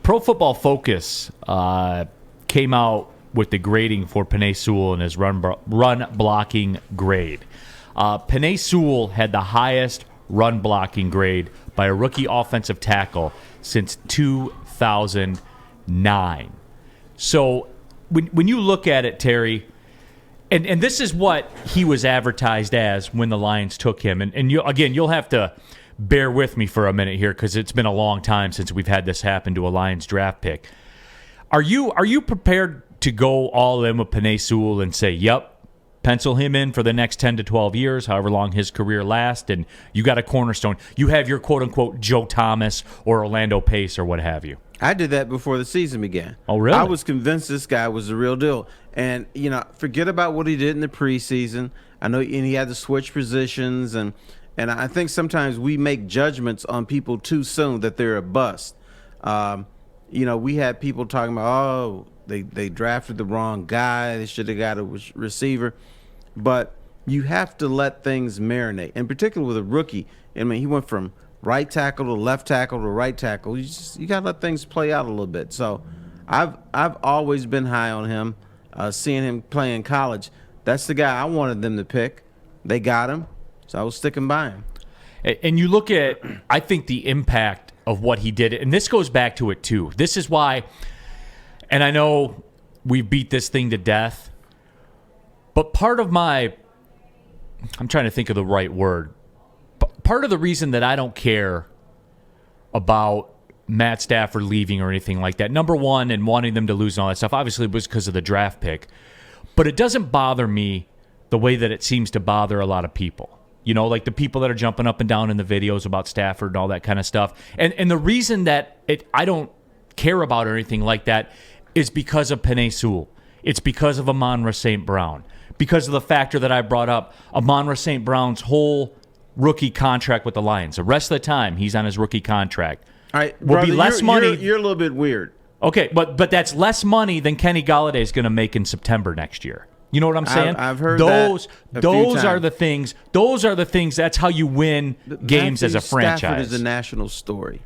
Pro Football Focus came out with the grading for Penei Sewell and his run blocking grade. Penei Sewell had the highest run blocking grade by a rookie offensive tackle since 2009. So when you look at it, Terry, and this is what he was advertised as when the Lions took him. And you'll have to bear with me for a minute here because it's been a long time since we've had this happen to a Lions draft pick. Are you prepared to go all in with Penei Sewell and say, yep, pencil him in for the next 10 to 12 years, however long his career lasts, and you got a cornerstone. You have your quote-unquote Joe Thomas or Orlando Pace or what have you. I did that before the season began. Oh, really? I was convinced this guy was the real deal. And, forget about what he did in the preseason. I know, and he had to switch positions, and I think sometimes we make judgments on people too soon that they're a bust. We had people talking about, they drafted the wrong guy. They should have got a receiver. But you have to let things marinate, in particular with a rookie. I mean, he went from right tackle to left tackle to right tackle. You got to let things play out a little bit. So I've always been high on him, seeing him play in college. That's the guy I wanted them to pick. They got him, so I was sticking by him. And you look at, I think, the impact of what he did, and this goes back to it too. This is why, and I know we beat this thing to death, but part of I'm trying to think of the right word. Part of the reason that I don't care about Matt Stafford leaving or anything like that, number one, and wanting them to lose and all that stuff, obviously was because of the draft pick. But it doesn't bother me the way that it seems to bother a lot of people. Like the people that are jumping up and down in the videos about Stafford and all that kind of stuff. And the reason that I don't care about or anything like that is because of Penei Sewell. It's because of Amon-Ra St. Brown. Because of the factor that I brought up, Amon-Ra St. Brown's whole rookie contract with the Lions. The rest of the time, he's on his rookie contract. All right, will brother, be less money. You're a little bit weird. Okay, but that's less money than Kenny Golladay is going to make in September next year. You know what I'm saying? I've heard those. that a few Those times. are the things. Those are the things. That's how you win games as a franchise. Stafford is a national story.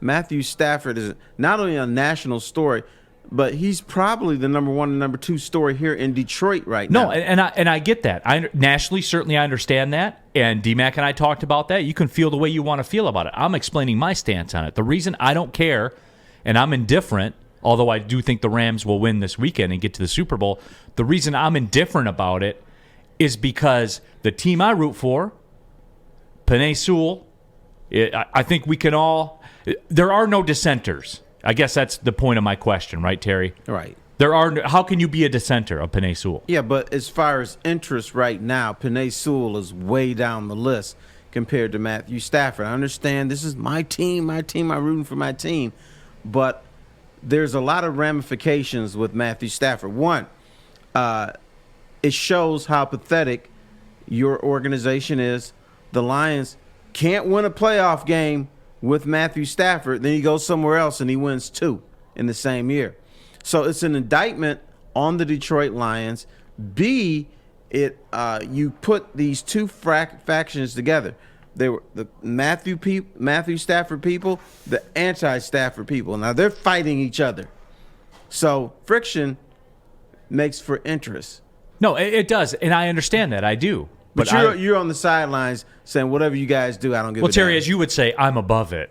Matthew Stafford is not only a national story, but he's probably the number one and number two story here in Detroit right now. No, and I get that. Nationally, certainly I understand that. And D-Mac and I talked about that. You can feel the way you want to feel about it. I'm explaining my stance on it. The reason I don't care and I'm indifferent, although I do think the Rams will win this weekend and get to the Super Bowl, the reason I'm indifferent about it is because the team I root for, Penei Sewell, I think we can all – there are no dissenters. I guess that's the point of my question, right, Terry? Right. How can you be a dissenter of Penei Sewell? Yeah, but as far as interest right now, Penei Sewell is way down the list compared to Matthew Stafford. I understand this is my team, I'm rooting for my team, but there's a lot of ramifications with Matthew Stafford. One, it shows how pathetic your organization is. The Lions can't win a playoff game with Matthew Stafford, then he goes somewhere else and he wins 2 in the same year. So it's an indictment on the Detroit Lions. B, you put these two factions together. They were the Matthew Stafford people, the anti-Stafford people. Now they're fighting each other. So friction makes for interest. No, it does, and I understand that. I do. But you're on the sidelines saying, whatever you guys do, I don't give a damn. Well, Terry, as you would say, I'm above it.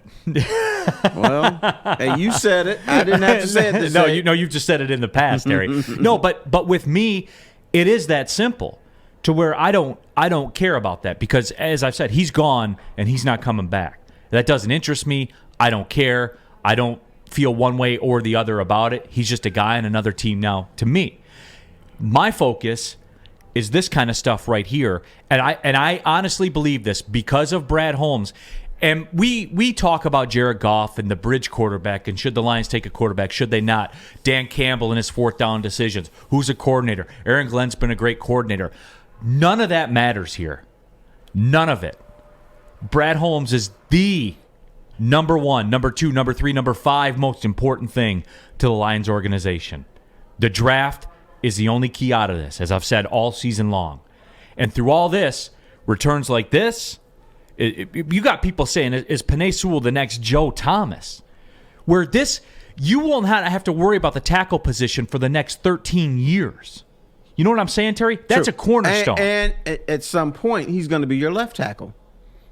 Well, hey, you said it. I didn't have to say it. You've just said it in the past, Terry. No, but with me, it is that simple to where I don't care about that because, as I've said, he's gone and he's not coming back. That doesn't interest me. I don't care. I don't feel one way or the other about it. He's just a guy on another team now to me. My focus is this kind of stuff right here. And I honestly believe this because of Brad Holmes. And we talk about Jared Goff and the bridge quarterback and should the Lions take a quarterback, should they not? Dan Campbell and his fourth down decisions. Who's a coordinator? Aaron Glenn's been a great coordinator. None of that matters here. None of it. Brad Holmes is the number 1, number 2, number 3, number 5 most important thing to the Lions organization. The draft is the only key out of this, as I've said all season long. And through all this, returns like this, you got people saying, is Penei Sewell the next Joe Thomas? Where this, you won't have to worry about the tackle position for the next 13 years. You know what I'm saying, Terry? That's True. a cornerstone. And at some point, he's going to be your left tackle.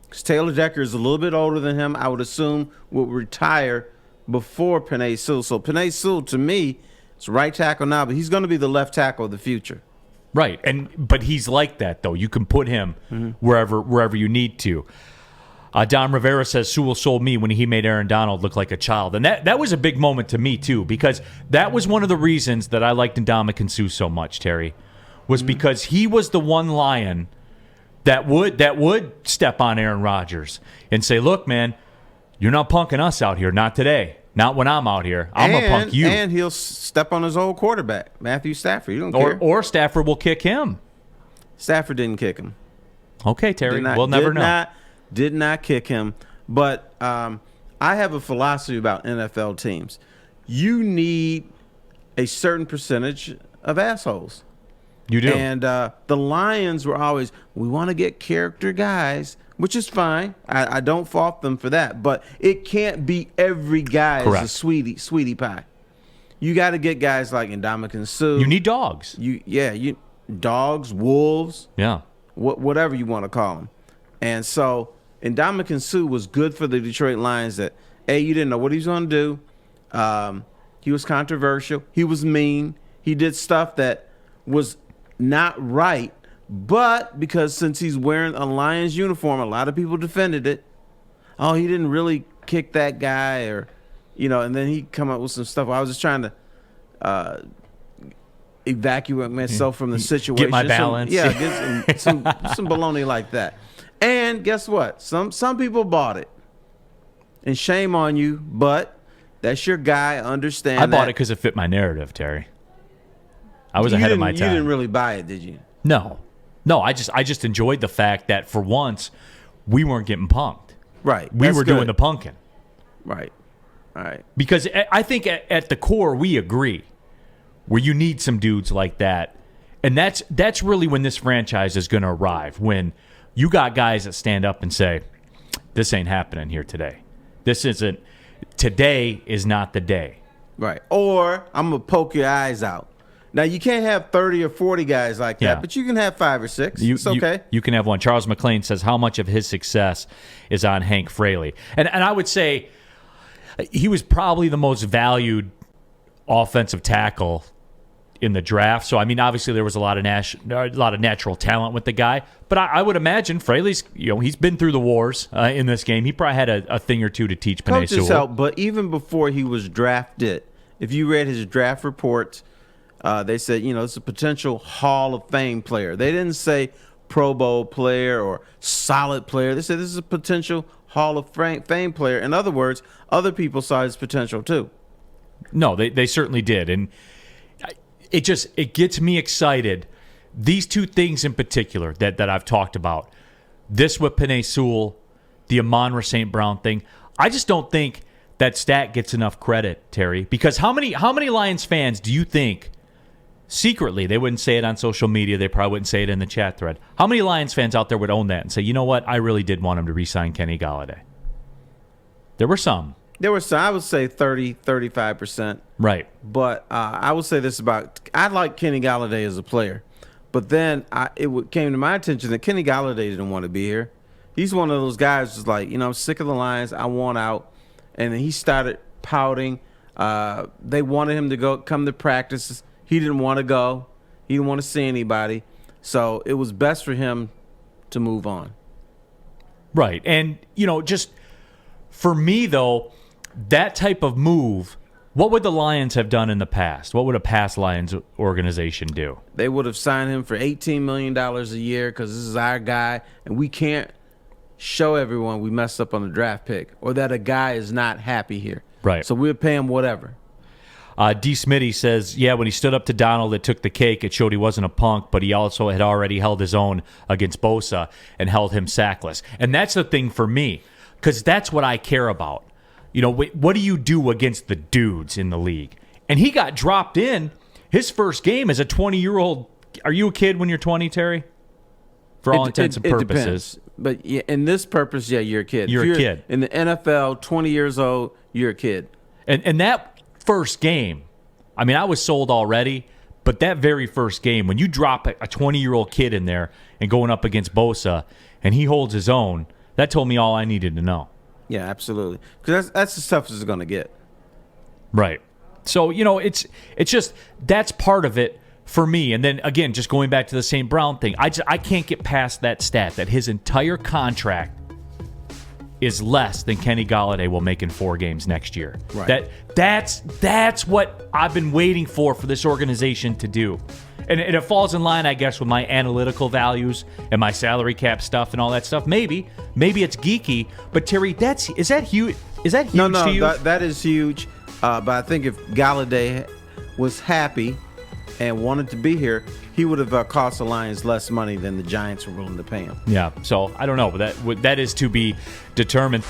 Because Taylor Decker is a little bit older than him. I would assume would retire before Penei Sewell. So Penei Sewell, to me, is right tackle now, but he's going to be the left tackle of the future. Right, but he's like that, though. You can put him wherever you need to. Don Rivera says, Sewell sold me when he made Aaron Donald look like a child. And that was a big moment to me, too, because that was one of the reasons that I liked Ndamukong Suh so much, Terry, was because he was the one Lion that would step on Aaron Rodgers and say, look, man, you're not punking us out here. Not today. Not when I'm out here. I'm going to punk you. And he'll step on his old quarterback, Matthew Stafford. You don't care. Or Stafford will kick him. Stafford didn't kick him. Okay, Terry. We'll never know. Did not kick him. But I have a philosophy about NFL teams. You need a certain percentage of assholes. You do. And the Lions were always, we want to get character guys, which is fine. I don't fault them for that. But it can't be every guy is a sweetie pie. You got to get guys like Ndamukong Suh. You need dogs. Dogs, wolves. Yeah. Whatever you want to call them. And so Ndamukong Suh was good for the Detroit Lions that, A, you didn't know what he was going to do. He was controversial. He was mean. He did stuff that was not right. But because since he's wearing a Lions uniform, a lot of people defended it. Oh, he didn't really kick that guy or, and then he come up with some stuff. I was just trying to evacuate myself from the situation. Get my balance. Get some baloney like that. And guess what? Some people bought it. And shame on you, but that's your guy. Understand I bought it because it fit my narrative, Terry. I was ahead of my time. You didn't really buy it, did you? No, I just enjoyed the fact that for once we weren't getting punked. Right. We were doing the punking. Right. All right. Because I think at the core we agree where you need some dudes like that. And that's really when this franchise is going to arrive, when you got guys that stand up and say, this ain't happening here today. Today is not the day. Right. Or I'm going to poke your eyes out. Now, you can't have 30 or 40 guys like that, but you can have 5 or 6. It's okay. You can have one. Charles McClain says, how much of his success is on Hank Fraley? And I would say he was probably the most valued offensive tackle in the draft. So, I mean, obviously there was a lot of natural talent with the guy. But I would imagine Fraley's, he's been through the wars in this game. He probably had a thing or two to teach Penei Sewell. Help, but even before he was drafted, if you read his draft reports, they said, it's a potential Hall of Fame player. They didn't say Pro Bowl player or solid player. They said this is a potential Hall of Fame player. In other words, other people saw his potential too. No, they certainly did. And it gets me excited. These two things in particular that I've talked about, this with Penei Sewell, the Amon-Ra St. Brown thing, I just don't think that stat gets enough credit, Terry. Because how many Lions fans do you think secretly, they wouldn't say it on social media, they probably wouldn't say it in the chat thread, how many Lions fans out there would own that and say, you know what, I really did want him to re-sign Kenny Golladay? There were some. I would say 30, 35%. Right. But I would say this I like Kenny Golladay as a player. But then it came to my attention that Kenny Golladay didn't want to be here. He's one of those guys who's like, I'm sick of the Lions. I want out. And then he started pouting. They wanted him to come to practices. He didn't want to go. He didn't want to see anybody. So it was best for him to move on. Right. And, just for me, though, that type of move, what would the Lions have done in the past? What would a past Lions organization do? They would have signed him for $18 million a year because this is our guy, and we can't show everyone we messed up on the draft pick or that a guy is not happy here. Right. So we'll pay him whatever. D. Smitty says, when he stood up to Donald, it took the cake. It showed he wasn't a punk, but he also had already held his own against Bosa and held him sackless. And that's the thing for me, because that's what I care about. What do you do against the dudes in the league? And he got dropped in his first game as a 20-year-old. Are you a kid when you're 20, Terry? For all intents and purposes. But in this purpose, you're a kid. You're a kid. In the NFL, 20 years old, you're a kid. And that first game, I mean, I was sold already, but that very first game, when you drop a 20-year-old kid in there and going up against Bosa, and he holds his own, that told me all I needed to know. Yeah, absolutely. Because that's the stuff it's going to get. Right. So, it's just that's part of it for me. And then, again, just going back to the St. Brown thing, I can't get past that stat that his entire contract is less than Kenny Golladay will make in 4 games next year. Right. That's what I've been waiting for this organization to do. And it falls in line, I guess, with my analytical values and my salary cap stuff and all that stuff. Maybe it's geeky, but Terry, is that huge? Is that huge to you? No, that is huge. But I think if Golladay was happy and wanted to be here, he would have cost the Lions less money than the Giants were willing to pay him. Yeah, so I don't know. That is to be determined.